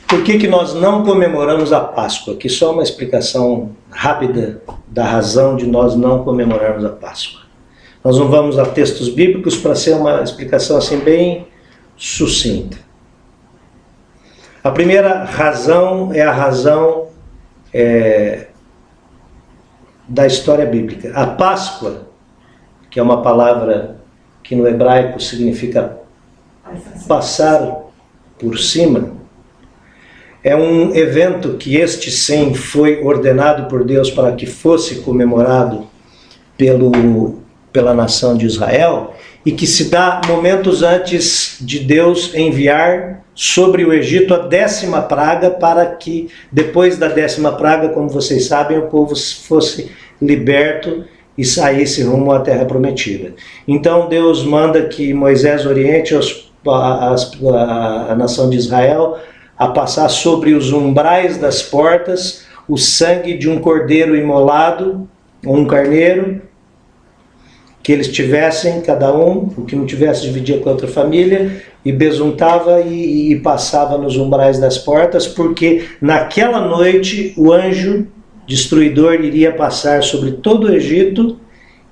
Por que nós não comemoramos a Páscoa? Aqui só uma explicação rápida da razão de nós não comemorarmos a Páscoa. Nós não vamos a textos bíblicos para ser uma explicação assim bem sucinta. A primeira razão é a razão da história bíblica. A Páscoa, que é uma palavra que no hebraico significa passar por cima, é um evento que este sim foi ordenado por Deus para que fosse comemorado pela nação de Israel e que se dá momentos antes de Deus enviar sobre o Egito a 10ª praga para que depois da 10ª praga, como vocês sabem, o povo fosse liberto e saísse rumo à terra prometida. Então Deus manda que Moisés oriente a nação de Israel a passar sobre os umbrais das portas o sangue de um cordeiro imolado, ou um carneiro, que eles tivessem, cada um, o que não tivesse dividia com a outra família, e besuntava e passava nos umbrais das portas, porque naquela noite o anjo destruidor iria passar sobre todo o Egito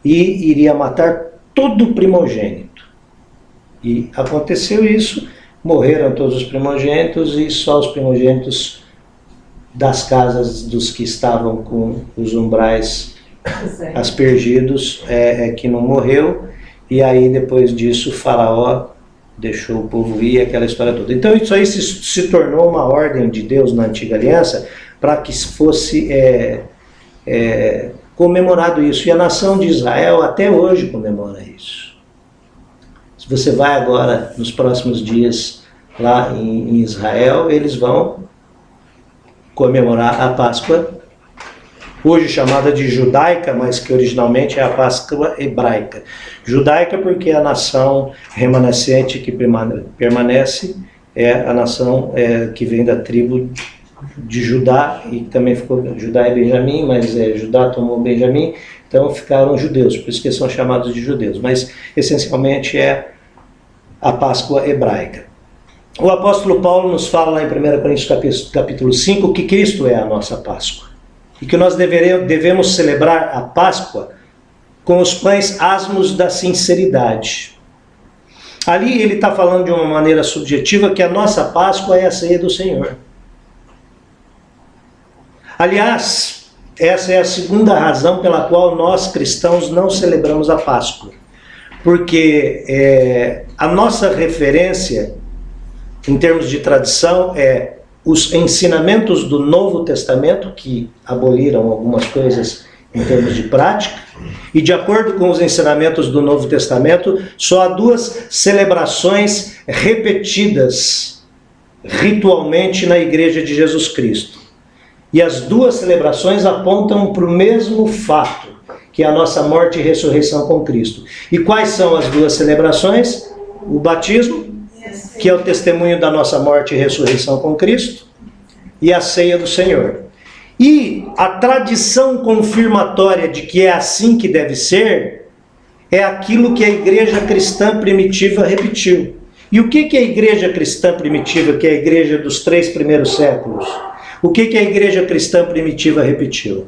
e iria matar todo o primogênito. E aconteceu isso, morreram todos os primogênitos e só os primogênitos das casas dos que estavam com os umbrais aspergidos que não morreu. E aí depois disso o faraó deixou o povo ir, aquela história toda. Então isso aí se tornou uma ordem de Deus na antiga aliança para que fosse comemorado isso. E a nação de Israel até hoje comemora isso. Se você vai agora, nos próximos dias, lá em Israel, eles vão comemorar a Páscoa, hoje chamada de judaica, mas que originalmente é a Páscoa hebraica. Judaica porque a nação remanescente que permanece é a nação que vem da tribo de Judá, e também ficou Judá e Benjamim, mas Judá tomou Benjamim, então ficaram judeus, por isso que são chamados de judeus, mas essencialmente é a Páscoa hebraica. O apóstolo Paulo nos fala lá em 1 Coríntios capítulo 5 que Cristo é a nossa Páscoa e que nós devemos celebrar a Páscoa com os pães asmos da sinceridade. Ali ele está falando de uma maneira subjetiva que a nossa Páscoa é a ceia do Senhor. Aliás, essa é a segunda razão pela qual nós cristãos não celebramos a Páscoa. Porque a nossa referência, em termos de tradição, é os ensinamentos do Novo Testamento, que aboliram algumas coisas em termos de prática, e de acordo com os ensinamentos do Novo Testamento, só há 2 celebrações repetidas ritualmente na Igreja de Jesus Cristo. E as 2 celebrações apontam para o mesmo fato, que é a nossa morte e ressurreição com Cristo. E quais são as 2 celebrações? O batismo, que é o testemunho da nossa morte e ressurreição com Cristo, e a ceia do Senhor. E a tradição confirmatória de que é assim que deve ser, é aquilo que a igreja cristã primitiva repetiu. E o que é a igreja cristã primitiva, que é a igreja dos 3 primeiros séculos? O que a igreja cristã primitiva repetiu?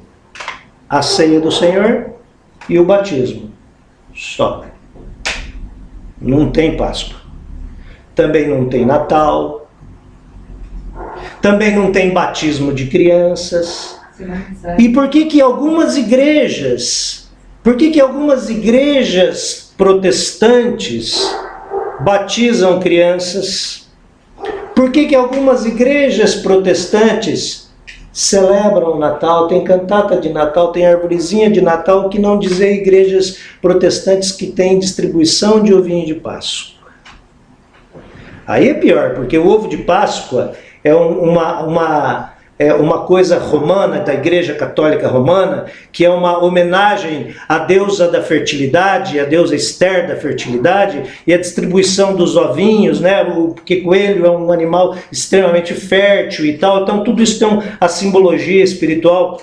A ceia do Senhor e o batismo. Só. Não tem Páscoa. Também não tem Natal. Também não tem batismo de crianças. E por que algumas igrejas, protestantes batizam crianças? Por que algumas igrejas protestantes celebram o Natal, tem cantata de Natal, tem arvorezinha de Natal, que não dizer igrejas protestantes que têm distribuição de ovinho de Páscoa? Aí é pior, porque o ovo de Páscoa é uma coisa romana, da Igreja Católica Romana, que é uma homenagem à deusa da fertilidade, à deusa Esther da fertilidade, e a distribuição dos ovinhos, né? Porque coelho é um animal extremamente fértil e tal, então tudo isso tem a simbologia espiritual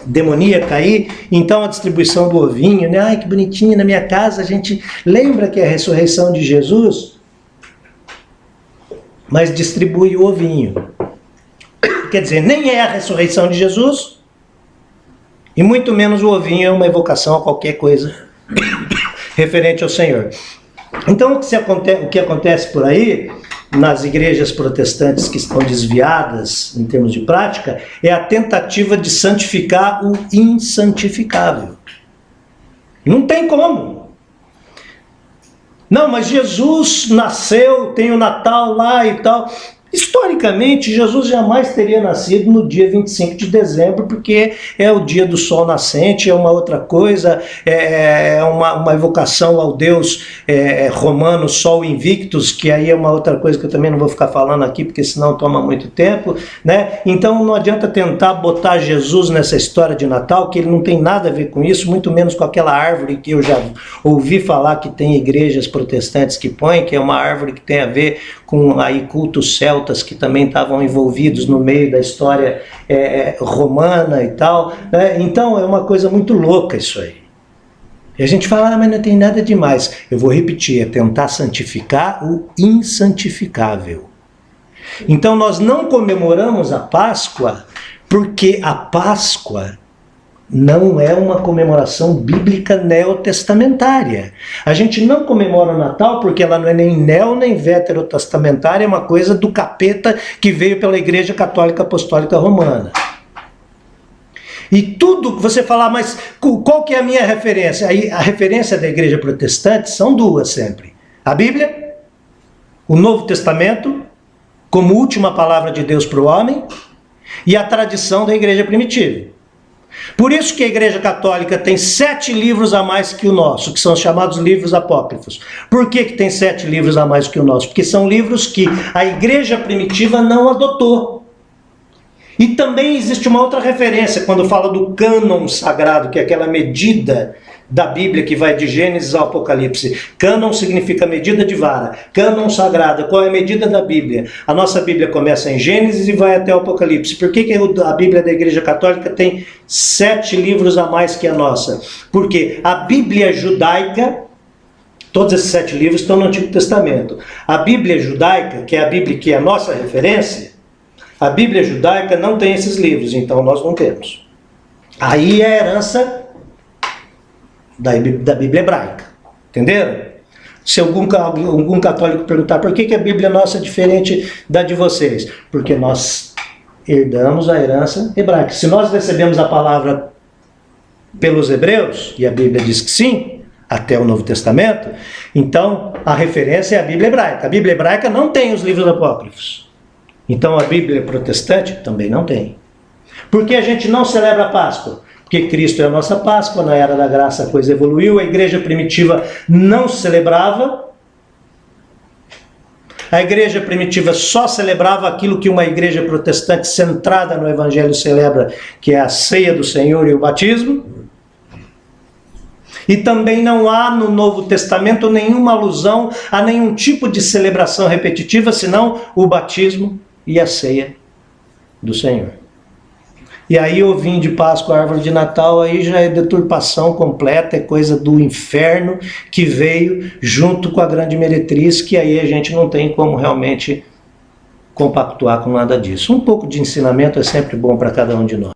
demoníaca aí. Então a distribuição do ovinho, né? Ai, que bonitinho, na minha casa a gente lembra que é a ressurreição de Jesus, mas distribui o ovinho. quer dizer, nem é a ressurreição de Jesus, e muito menos o ovinho é uma evocação a qualquer coisa referente ao Senhor. Então, o que acontece por aí, nas igrejas protestantes que estão desviadas em termos de prática, é a tentativa de santificar o insantificável. Não tem como. Não, mas Jesus nasceu, tem o Natal lá e tal. Historicamente, Jesus jamais teria nascido no dia 25 de dezembro, porque é o dia do sol nascente, é uma outra coisa, é uma evocação ao deus romano Sol Invictus, que aí é uma outra coisa que eu também não vou ficar falando aqui, porque senão toma muito tempo, né? Então não adianta tentar botar Jesus nessa história de Natal, que ele não tem nada a ver com isso, muito menos com aquela árvore que eu já ouvi falar que tem igrejas protestantes que põem, que é uma árvore que tem a ver com aí cultos celtas que também estavam envolvidos no meio da história romana e tal, né? Então é uma coisa muito louca isso aí. E a gente fala, mas não tem nada demais. Eu vou repetir, é tentar santificar o insantificável. Então nós não comemoramos a Páscoa porque a Páscoa não é uma comemoração bíblica neotestamentária. A gente não comemora o Natal porque ela não é nem neo nem veterotestamentária, é uma coisa do capeta que veio pela Igreja Católica Apostólica Romana. E tudo que você falar, mas qual que é a minha referência? Aí, a referência da Igreja Protestante são duas sempre. A Bíblia, o Novo Testamento, como última palavra de Deus para o homem, e a tradição da Igreja Primitiva. Por isso que a Igreja Católica tem 7 livros a mais que o nosso, que são os chamados livros apócrifos. Por que tem 7 livros a mais que o nosso? Porque são livros que a Igreja Primitiva não adotou. E também existe uma outra referência, quando fala do cânon sagrado, que é aquela medida da Bíblia que vai de Gênesis ao Apocalipse. Cânon significa medida de vara. Cânon sagrado, qual é a medida da Bíblia? A nossa Bíblia começa em Gênesis e vai até o Apocalipse. Por que a Bíblia da Igreja Católica tem 7 livros a mais que a nossa? Porque a Bíblia judaica, todos esses 7 livros estão no Antigo Testamento. A Bíblia judaica, que é a Bíblia que é a nossa referência, a Bíblia judaica não tem esses livros, então nós não temos. Aí é a herança da Bíblia hebraica. Entenderam? Se algum católico perguntar por que a Bíblia nossa é diferente da de vocês, porque nós herdamos a herança hebraica. Se nós recebemos a palavra pelos hebreus, e a Bíblia diz que sim, até o Novo Testamento, então a referência é a Bíblia hebraica. A Bíblia hebraica não tem os livros apócrifos. Então a Bíblia protestante também não tem. Por que a gente não celebra a Páscoa? Porque Cristo é a nossa Páscoa, na Era da Graça a coisa evoluiu, a Igreja Primitiva não celebrava. A Igreja Primitiva só celebrava aquilo que uma Igreja Protestante centrada no Evangelho celebra, que é a ceia do Senhor e o batismo. E também não há no Novo Testamento nenhuma alusão a nenhum tipo de celebração repetitiva, senão o batismo e a ceia do Senhor. E aí o vinho de Páscoa, a árvore de Natal, aí já é deturpação completa, é coisa do inferno que veio junto com a grande meretriz, que aí a gente não tem como realmente compactuar com nada disso. Um pouco de ensinamento é sempre bom para cada um de nós.